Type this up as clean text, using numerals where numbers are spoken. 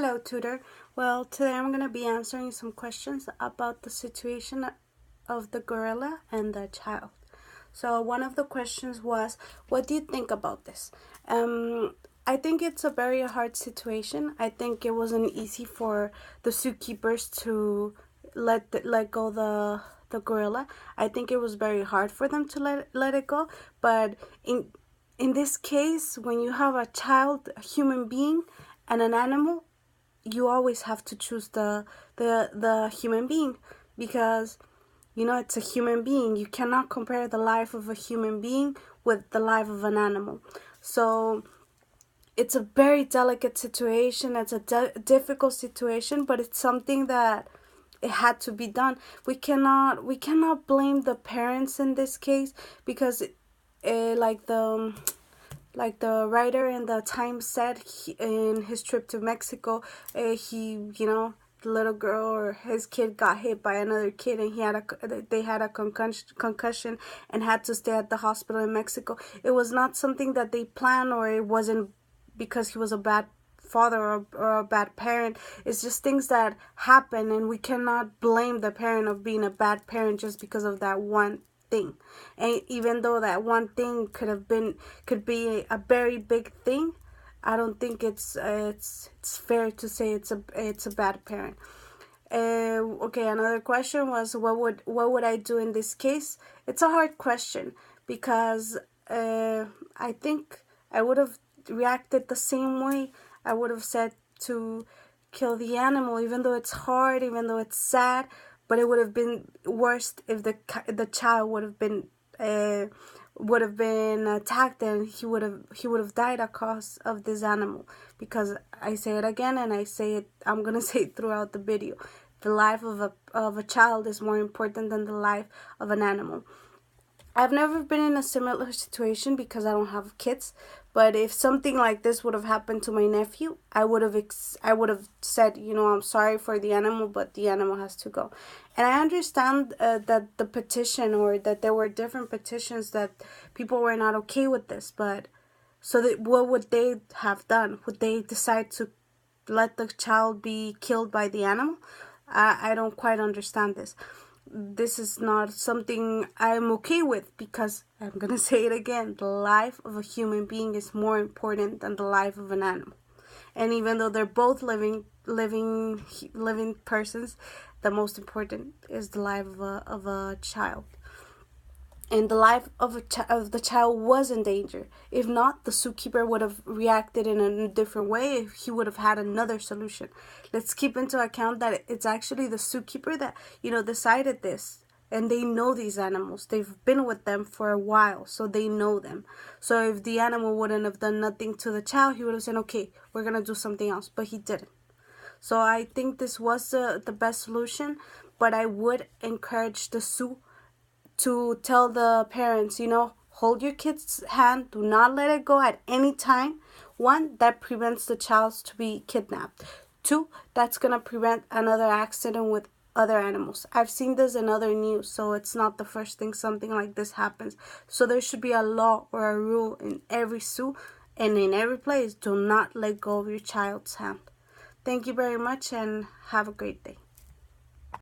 Hello, tutor. Well, today I'm going to be answering some questions about the situation of the gorilla and the child. So, one of the questions was, what do you think about this? I think it's a very hard situation. I think it wasn't easy for the zookeepers to let go the gorilla. I think it was very hard for them to let it go. But in this case, when you have a child, a human being, and an animal, you always have to choose the human being, because it's a human being. You cannot compare the life of a human being with the life of an animal. So it's a very delicate situation. It's a difficult situation, but it's something that it had to be done. We cannot blame the parents in this case, because like the writer in the Times said, in his trip to Mexico, the little girl or his kid got hit by another kid, and they had a concussion and had to stay at the hospital in Mexico. It was not something that they planned, or it wasn't because he was a bad father or a bad parent. It's just things that happen, and we cannot blame the parent of being a bad parent just because of that one thing. And even though that one thing could be a very big thing, I don't think it's fair to say it's a bad parent. Okay, another question was, what would I do in this case? It's a hard question, because I think I would have reacted the same way. I would have said to kill the animal, even though it's hard, even though it's sad. But it would have been worse if the child would have been attacked, and he would have died at cause of this animal. Because I say it again, and I'm gonna say it throughout the video. The life of a child is more important than the life of an animal. I've never been in a similar situation because I don't have kids. But if something like this would have happened to my nephew, I would have said, I'm sorry for the animal, but the animal has to go. And I understand that the petition, or that there were different petitions, that people were not okay with this. But what would they have done? Would they decide to let the child be killed by the animal? I don't quite understand this. This is not something I'm okay with, because I'm gonna say it again, the life of a human being is more important than the life of an animal. And even though they're both living persons, the most important is the life of a child. And the life of the child was in danger. If not, the zookeeper would have reacted in a different way. He would have had another solution. Let's keep into account that it's actually the zookeeper that decided this, and they know these animals. They've been with them for a while, so they know them. So if the animal wouldn't have done nothing to the child, he would have said, okay, we're gonna do something else. But he didn't. So I think this was the best solution. But I would encourage the zoo to tell the parents, hold your kid's hand, do not let it go at any time. One, that prevents the child to be kidnapped. Two, that's going to prevent another accident with other animals. I've seen this in other news, so it's not the first thing something like this happens. So there should be a law or a rule in every zoo and in every place. Do not let go of your child's hand. Thank you very much, and have a great day.